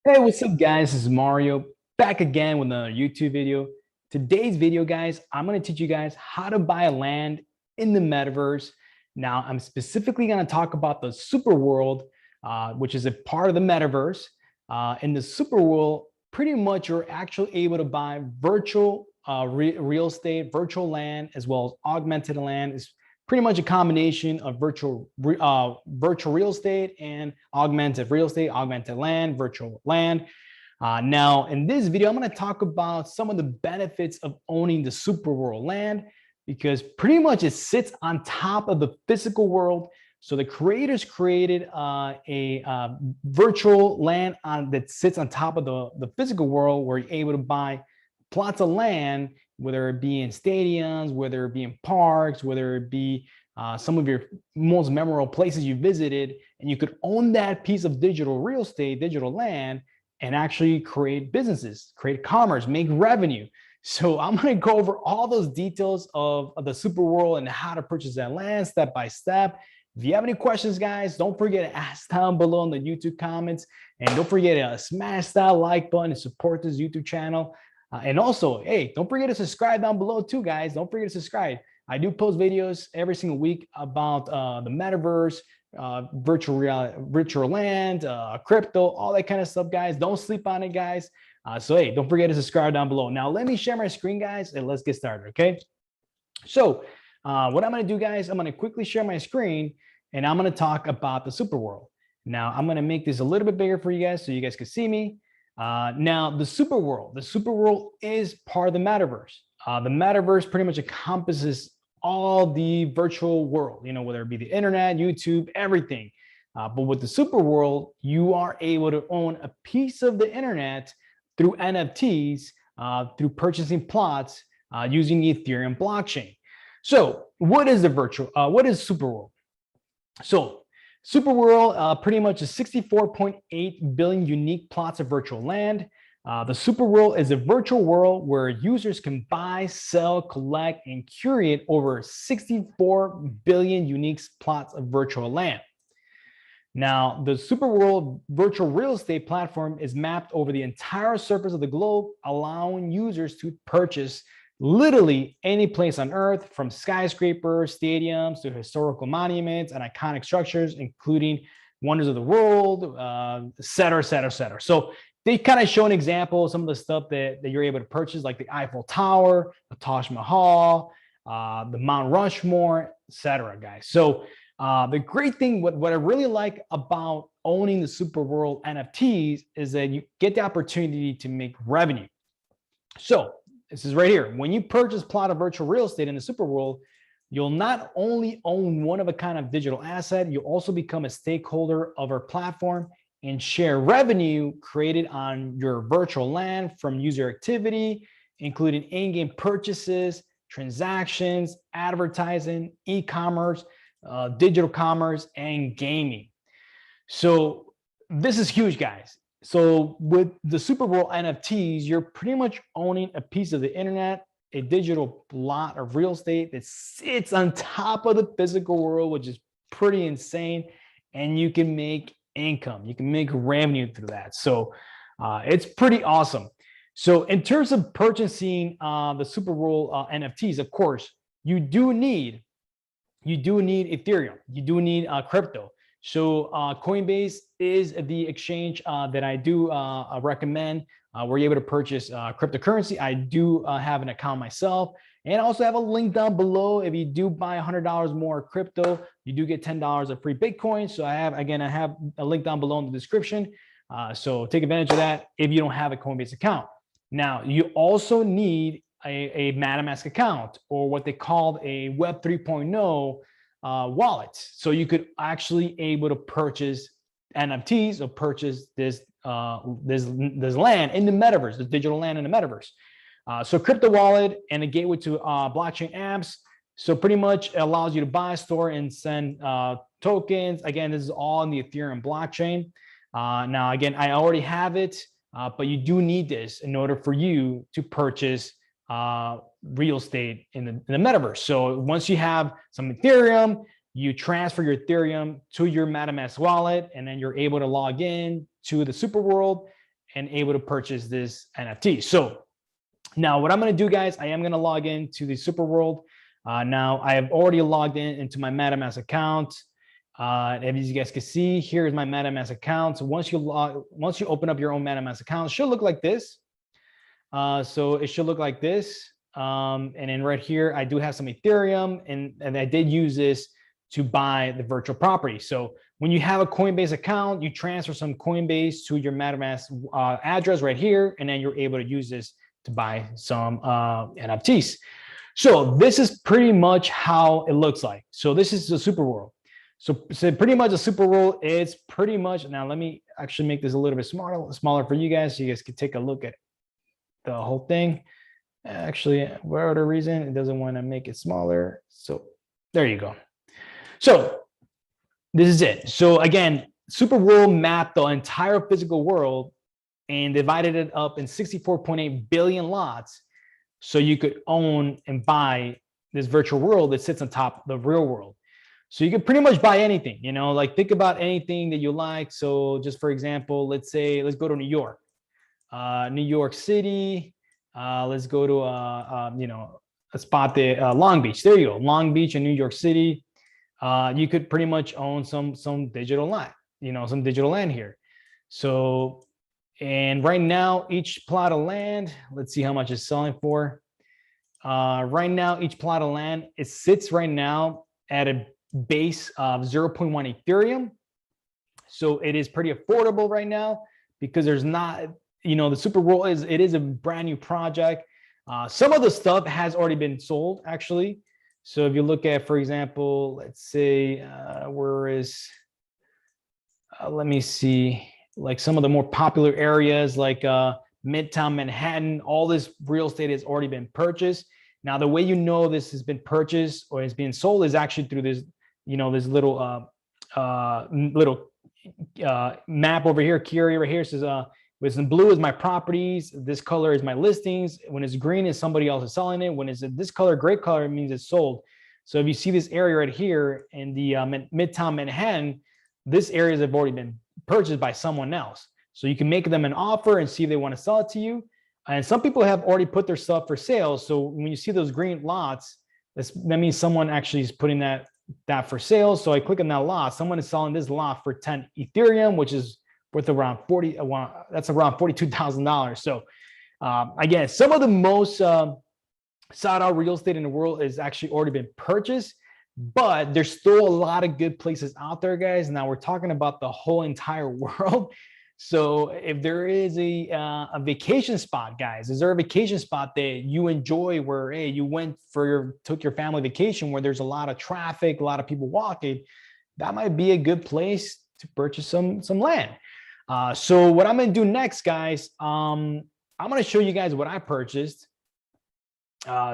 Hey, what's up, guys? This is Mario back again with another YouTube video. Today's video, guys, I'm going to teach you guys how to buy land in the metaverse. Now, I'm specifically going to talk about the super world, which is a part of the metaverse. In the super world, pretty much you're actually able to buy virtual real estate, virtual land, as well as augmented land. Is pretty much a combination of virtual real estate and augmented real estate, augmented land, virtual land. Now, in this video, I'm going to talk about some of the benefits of owning the super world land because pretty much it sits on top of the physical world. So the creators created a virtual land that sits on top of the physical world where you're able to buy plots of land, whether it be in stadiums, whether it be in parks, whether it be some of your most memorable places you visited, and you could own that piece of digital real estate, digital land, and actually create businesses, create commerce, make revenue. So I'm going to go over all those details of the super world and how to purchase that land step by step. If you have any questions, guys, don't forget to ask down below in the YouTube comments. And don't forget to smash that like button and support this YouTube channel. And also, hey, don't forget to subscribe down below too, guys. Don't forget to subscribe. I do post videos every single week about the metaverse, virtual land, crypto, all that kind of stuff, guys. Don't sleep on it, guys. So, hey, don't forget to subscribe down below. Now, let me share my screen, guys, and let's get started, okay? So, what I'm going to do, guys, I'm going to quickly share my screen, and I'm going to talk about the super world. Now, I'm going to make this a little bit bigger for you guys so you guys can see me. Now, the super world is part of the metaverse. The metaverse pretty much encompasses all the virtual world, whether it be the internet, YouTube, everything. But with the super world, you are able to own a piece of the internet through NFTs, through purchasing plots using the Ethereum blockchain. So what is what is super world? So SuperWorld pretty much is 64.8 billion unique plots of virtual land. The SuperWorld is a virtual world where users can buy, sell, collect, and curate over 64 billion unique plots of virtual land. Now, the SuperWorld virtual real estate platform is mapped over the entire surface of the globe, allowing users to purchase literally any place on earth, from skyscrapers, stadiums, to historical monuments and iconic structures, including wonders of the world, et cetera, et cetera, et cetera. So they kind of show an example of some of the stuff that you're able to purchase, like the Eiffel Tower, the Taj Mahal, the Mount Rushmore, et cetera, guys. So the great thing, what I really like about owning the Super World NFTs is that you get the opportunity to make revenue. So this is right here. When you purchase plot of virtual real estate in the super world, you'll not only own one of a kind of digital asset, you'll also become a stakeholder of our platform and share revenue created on your virtual land from user activity, including in-game purchases, transactions, advertising, e-commerce, digital commerce, and gaming. So this is huge, guys. So with the Super Bowl NFTs, you're pretty much owning a piece of the internet, a digital plot of real estate that sits on top of the physical world, which is pretty insane. And you can make income. You can make revenue through that. So it's pretty awesome. So in terms of purchasing the Super Bowl NFTs, of course, you do need Ethereum. You do need crypto. So Coinbase is the exchange that I do recommend where you're able to purchase cryptocurrency. I do have an account myself, and I also have a link down below. If you do buy $100 more crypto, you do get $10 of free Bitcoin. So I have a link down below in the description. So take advantage of that if you don't have a Coinbase account. Now, you also need a MetaMask account, or what they called a Web 3.0 wallet. So you could actually able to purchase NFTs or purchase this land in the metaverse, the digital land in the metaverse. So crypto wallet and a gateway to blockchain apps. So pretty much it allows you to buy, store, and send tokens. Again, this is all in the Ethereum blockchain. Now, again, I already have it, but you do need this in order for you to purchase real estate in the metaverse. So once you have some Ethereum, you transfer your Ethereum to your MetaMask wallet, and then you're able to log in to the super world. and able to purchase this NFT. So now what I'm going to do, guys, I am going to log into the SuperWorld. Now I have already logged into my MetaMask account. As you guys can see, here's my MetaMask account. So once you open up your own MetaMask account, it should look like this. So it should look like this. And then right here, I do have some Ethereum, and I did use this to buy the virtual property. So when you have a Coinbase account, you transfer some Coinbase to your MetaMask address right here, and then you're able to use this to buy some NFTs. So this is pretty much how it looks like. So this is the SuperWorld. So pretty much the SuperWorld is pretty much, now let me actually make this a little bit smaller for you guys, so you guys can take a look at the whole thing. Actually, for whatever reason, it doesn't want to make it smaller. So there you go. So this is it. So again, SuperWorld mapped the entire physical world and divided it up in 64.8 billion lots, so you could own and buy this virtual world that sits on top of the real world. So you could pretty much buy anything, you know, like think about anything that you like. So just for example, let's go to New York City. Let's go to a spot there, Long Beach. There you go, Long Beach in New York City. You could pretty much own some digital land, some digital land here. So, and right now each plot of land, let's see how much it's selling for. Right now each plot of land, it sits right now at a base of 0.1 Ethereum. So it is pretty affordable right now because there's not, the SuperWorld is a brand new project. Some of the stuff has already been sold actually. So if you look at, for example, let's say, let me see, like some of the more popular areas like Midtown Manhattan, all this real estate has already been purchased. Now, the way you know this has been purchased or is being sold is actually through this, this little map over here, Curie right here says, with some blue is my properties, this color is my listings. When it's green is somebody else is selling it. When it's this color, gray color, it means it's sold. So if you see this area right here in the Midtown Manhattan, this areas have already been purchased by someone else. So you can make them an offer and see if they want to sell it to you. And some people have already put their stuff for sale. So when you see those green lots, that means someone actually is putting that for sale. So I click on that lot. Someone is selling this lot for 10 Ethereum, which is worth around that's around $42,000. So again, some of the most sought out real estate in the world is actually already been purchased, but there's still a lot of good places out there, guys. Now we're talking about the whole entire world. So if there is a vacation spot, guys, is there a vacation spot that you enjoy where, hey, you took your family vacation where there's a lot of traffic, a lot of people walking, that might be a good place to purchase some land. So what I'm going to do next, guys, I'm going to show you guys what I purchased.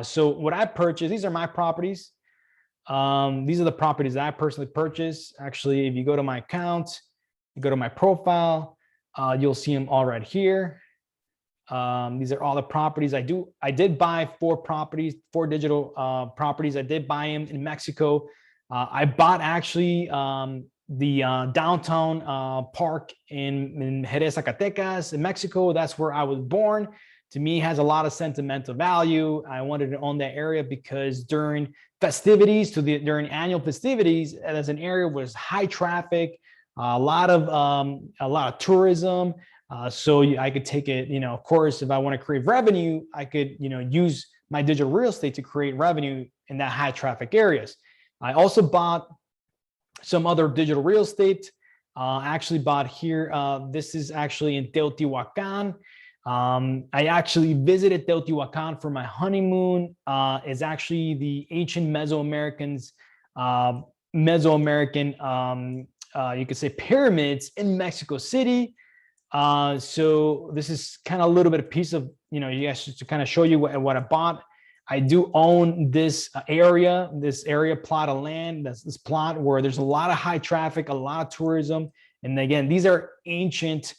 So what I purchased, these are my properties. These are the properties that I personally purchased. Actually, if you go to my account, you go to my profile, you'll see them all right here. These are all the properties I did buy 4 digital properties. I did buy them in Mexico. I bought actually the downtown park in Jerez, Zacatecas, in Mexico. That's where I was born. To me, it has a lot of sentimental value. I wanted to own that area because during festivities, during annual festivities, as an area was high traffic, a lot of tourism. So I could take it, of course, if I want to create revenue, I could, use my digital real estate to create revenue in that high traffic areas. I also bought some other digital real estate. I actually bought here. This is actually in Teotihuacan. I actually visited Teotihuacan for my honeymoon. It's actually the ancient Mesoamerican, you could say, pyramids in Mexico City. So this is kind of a little bit of piece of, you guys, just to kind of show you what I bought. I do own this area plot of land. That's this plot where there's a lot of high traffic, a lot of tourism. And again, these are ancient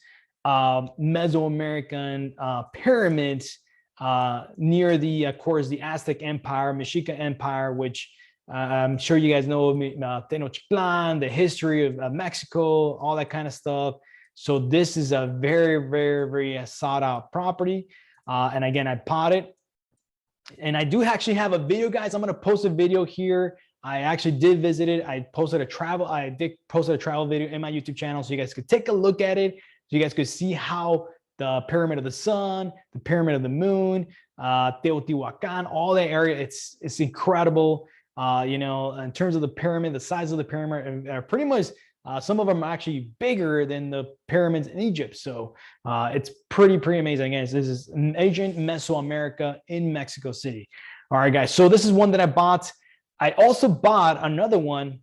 Mesoamerican pyramids near of course, the Aztec Empire, Mexica Empire, which I'm sure you guys know Tenochtitlan, the history of Mexico, all that kind of stuff. So this is a very sought out property. And again, I bought it. And I do actually have a video, guys. I'm going to post a video here. I actually did visit it. I did post a travel video in my YouTube channel so you guys could take a look at it. So you guys could see how the Pyramid of the Sun, the Pyramid of the Moon, Teotihuacan, all that area. It's incredible. You know, in terms of the pyramid, the size of the pyramid are pretty much, some of them are actually bigger than the pyramids in Egypt. So it's pretty amazing. Again, this is ancient Mesoamerica in Mexico City. All right, guys. So this is one that I bought. I also bought another one.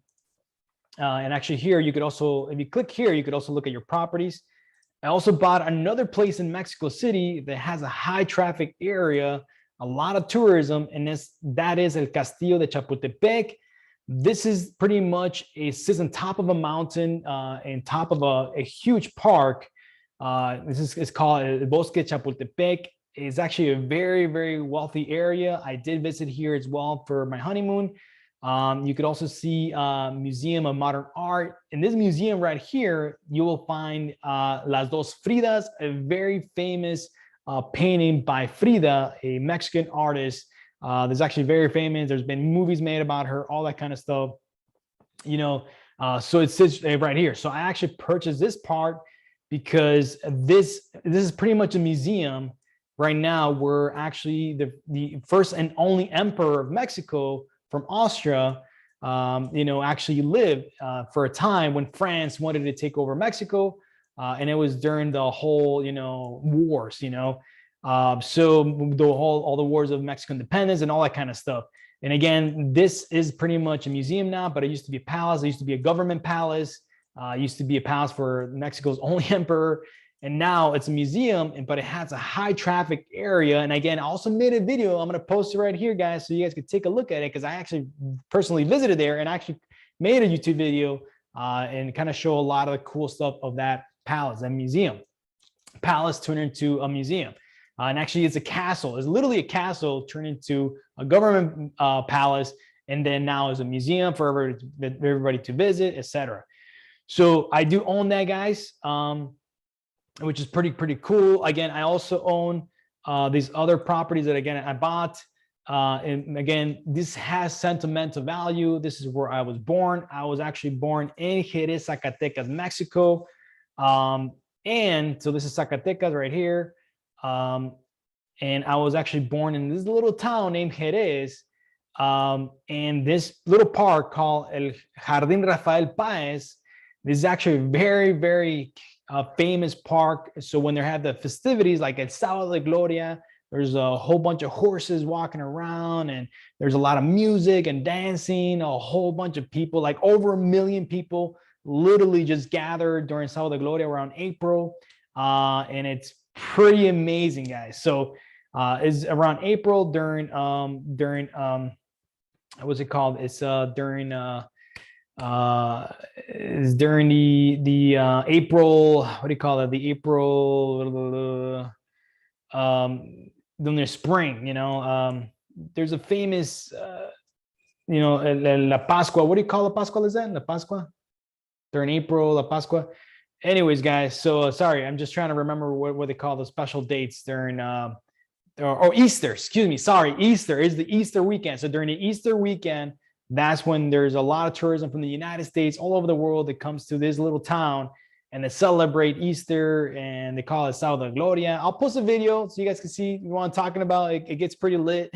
And actually here, you could also, if you click here, you could also look at your properties. I also bought another place in Mexico City that has a high traffic area, a lot of tourism, and that is El Castillo de Chapultepec. This is pretty much sits on top of a mountain, and top of a huge park. This is called Bosque de Chapultepec. It's actually a very wealthy area. I did visit here as well for my honeymoon. You could also see Museum of Modern Art. In this museum right here, you will find Las Dos Fridas, a very famous painting by Frida, a Mexican artist. There's actually very famous. There's been movies made about her, all that kind of stuff. You know, so it sits right here. So I actually purchased this part because this is pretty much a museum right now where actually the first and only emperor of Mexico from Austria, you know, actually lived for a time when France wanted to take over Mexico. And it was during the whole, you know, wars, you know, so all the wars of Mexican independence and all that kind of stuff. And again, this is pretty much a museum now, but it used to be a palace. It used to be a government palace. It used to be a palace for Mexico's only emperor. And now it's a museum, but it has a high traffic area. And again, I also made a video. I'm going to post it right here, guys, so you guys could take a look at it, because I actually personally visited there and actually made a YouTube video and kind of show a lot of the cool stuff of that palace, that museum. Palace turned into a museum. And actually, it's a castle. It's literally a castle turned into a government palace, and then now is a museum for everybody to visit, etc. So I do own that, guys. Which is pretty cool. Again, I also own these other properties that, again, I bought. And again, this has sentimental value. This is where I was born. I was actually born in Jerez, Zacatecas, Mexico. And so this is Zacatecas right here. And I was actually born in this little town named Jerez. And this little park called El Jardín Rafael Páez, this is actually a very famous park. So when they have the festivities, like at Sábado de Gloria, there's a whole bunch of horses walking around, and there's a lot of music and dancing. A whole bunch of people, like over 1 million people, literally just gathered during Sábado de Gloria around April, and it's pretty amazing, guys. So it's around April during what's it called? It's during is during the April, what do you call it? The April, during the spring, you know, there's a famous, you know, La Pascua. What do you call La Pascua? Is that La Pascua? During April, La Pascua. Anyways, guys, so sorry, I'm just trying to remember what they call the special dates during, or Easter, excuse me, sorry, Easter is the Easter weekend. So during the Easter weekend, that's when there's a lot of tourism from the United States, all over the world, that comes to this little town and they celebrate Easter, and they call it Sábado de Gloria. I'll post a video so you guys can see what I'm talking about. It gets pretty lit.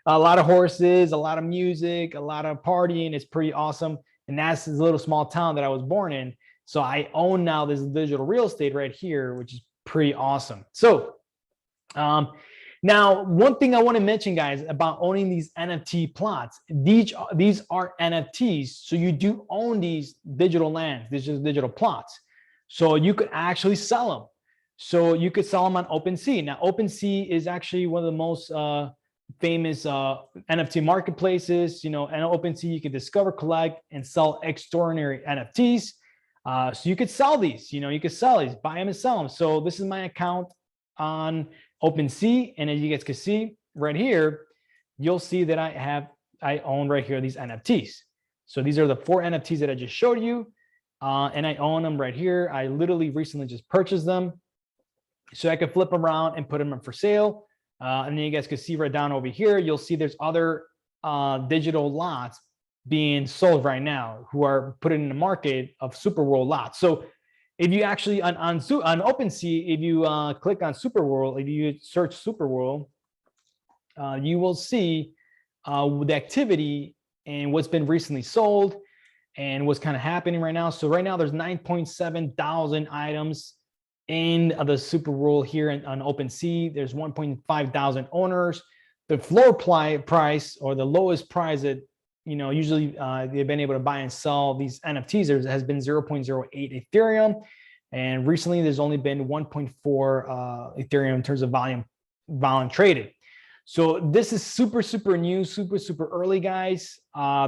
A lot of horses, a lot of music, a lot of partying. It's pretty awesome. And that's this little small town that I was born in. So I own now this digital real estate right here, which is pretty awesome. So now, one thing I want to mention, guys, about owning these NFT plots, these are NFTs. So you do own these digital lands, these are digital plots. So you could actually sell them. So you could sell them on OpenSea. Now, OpenSea is actually one of the most famous NFT marketplaces. You know, and OpenSea, you can discover, collect, and sell extraordinary NFTs. So you could sell these, you know, you could sell these, buy them and sell them. So this is my account on OpenSea, and as you guys can see right here, you'll see that I own right here these NFTs. So these are the 4 NFTs that I just showed you. and I own them right here. I literally recently just purchased them, so I could flip them around and put them up for sale. And then you guys can see right down over here, you'll see there's other digital lots being sold right now who are put in the market of SuperWorld lots. So if you actually on OpenSea, if you click on SuperWorld, if you search SuperWorld, you will see the activity and what's been recently sold and what's kind of happening right now. So right now there's 9.7 thousand items in the SuperWorld here on OpenSea. There's 1.5 thousand owners. The floor price, or the lowest price that usually they've been able to buy and sell these NFTs, has been 0.08 Ethereum, and recently there's only been 1.4 Ethereum in terms of volume traded. So this is super new, super early, guys.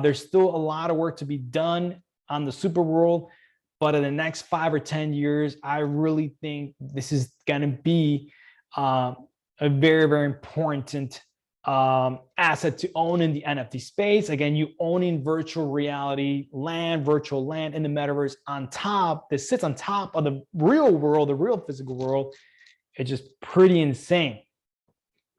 There's still a lot of work to be done on the SuperWorld, but in the next 5 or 10 years, I really think this is going to be a very important asset to own in the NFT space. Again, you owning virtual reality land, virtual land in the metaverse on top, that sits on top of the real world, the real physical world. It's just pretty insane.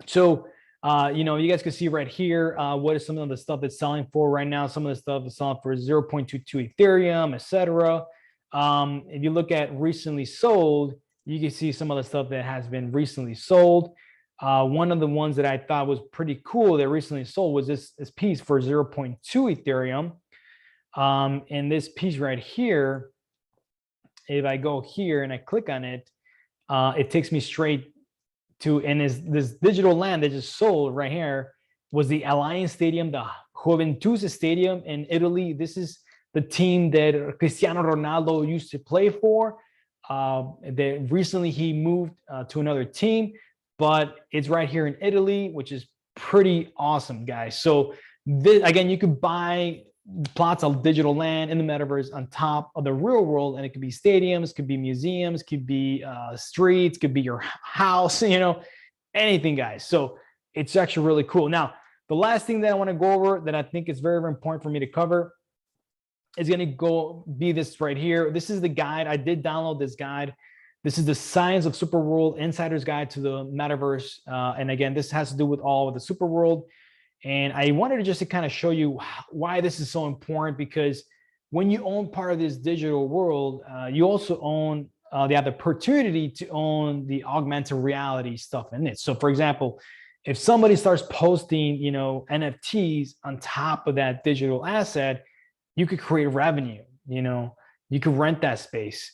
So you guys can see right here what is some of the stuff that's selling for right now. Some of the stuff is selling for 0.22 Ethereum, etc. If you look at recently sold, you can see some of the stuff that has been recently sold. One of the ones that I thought was pretty cool that recently sold was this piece for 0.2 Ethereum. And this piece right here, if I go here and I click on it, it takes me straight to, and this digital land that just sold right here was the Alliance Stadium, the Juventus Stadium in Italy. This is the team that Cristiano Ronaldo used to play for. That recently he moved to another team, but it's right here in Italy, which is pretty awesome, guys. So this, again, you could buy plots of digital land in the metaverse on top of the real world, and it could be stadiums, could be museums, could be streets, could be your house, anything, guys. So it's actually really cool. Now, the last thing that I want to go over that I think is very important for me to cover is going to be this right here. This is the guide. I did download this guide. This is the Science of SuperWorld Insider's Guide to the Metaverse. And again, this has to do with all of the SuperWorld. And I wanted to just to kind of show you why this is so important, because when you own part of this digital world, you also own the opportunity to own the augmented reality stuff in it. So for example, if somebody starts posting, NFTs on top of that digital asset, you could create revenue, you could rent that space,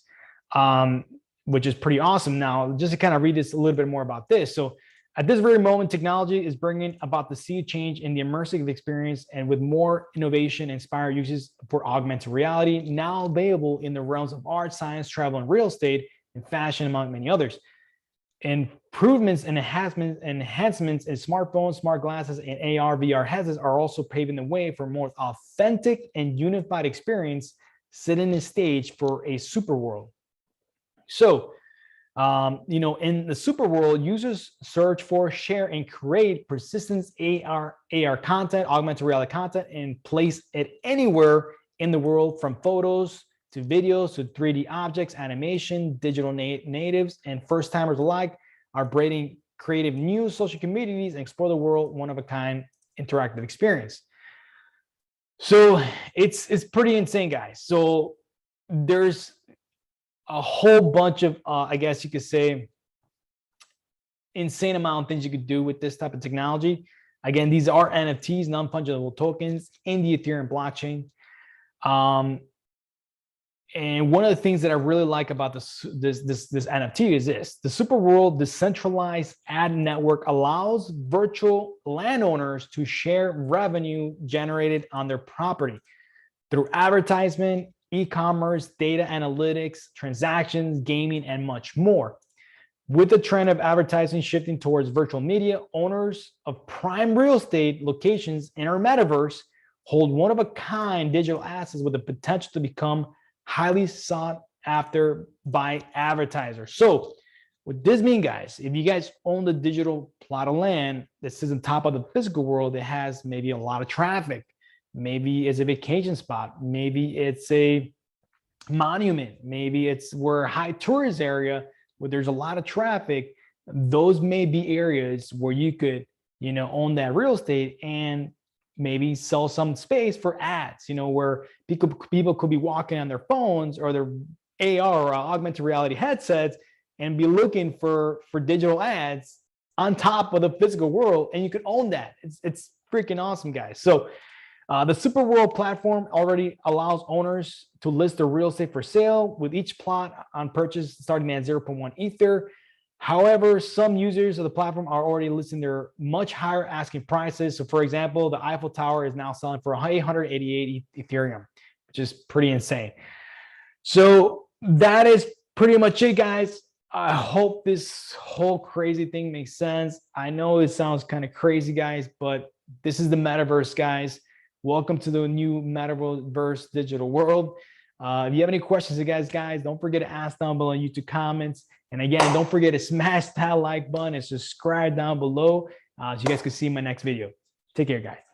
which is pretty awesome. Now, just to kind of read this a little bit more about this. So at this very moment, technology is bringing about the sea change in the immersive experience, and with more innovation and inspired uses for augmented reality now available in the realms of art, science, travel, and real estate, and fashion, among many others. Improvements and enhancements in smartphones, smart glasses, and AR, VR headsets are also paving the way for more authentic and unified experience, setting the stage for a super world. So, in the super world, users search for, share, and create persistent AR content, augmented reality content, and place it anywhere in the world, from photos to videos to 3D objects, animation. Digital natives and first-timers alike are creating creative new social communities and explore the world one-of-a-kind interactive experience. So it's pretty insane, guys. So there's a whole bunch of, I guess you could say, insane amount of things you could do with this type of technology. Again, these are NFTs, non-fungible tokens, in the Ethereum blockchain. And one of the things that I really like about this NFT is this: the SuperWorld decentralized ad network allows virtual landowners to share revenue generated on their property through advertisement, e-commerce, data analytics, transactions, gaming, and much more. With the trend of advertising shifting towards virtual media, owners of prime real estate locations in our metaverse hold one-of-a-kind digital assets with the potential to become highly sought after by advertisers. So what this means, guys, if you guys own the digital plot of land that sits on top of the physical world, that has maybe a lot of traffic, maybe it's a vacation spot, maybe it's a monument. Maybe it's where high tourist area where there's a lot of traffic. Those may be areas where you could, own that real estate and maybe sell some space for ads, where people could be walking on their phones or their AR or augmented reality headsets and be looking for digital ads on top of the physical world, and you can own that. It's freaking awesome, guys. So the SuperWorld platform already allows owners to list their real estate for sale, with each plot on purchase starting at 0.1 Ether. However, some users of the platform are already listing their much higher asking prices. So for example, the Eiffel Tower is now selling for 888 Ethereum, which is pretty insane. So that is pretty much it, guys. I hope this whole crazy thing makes sense. I know it sounds kind of crazy, guys, but this is the metaverse, guys. Welcome to the new Metaverse digital world. If you have any questions, guys, don't forget to ask down below in YouTube comments. And again, don't forget to smash that like button and subscribe down below so you guys can see my next video. Take care, guys.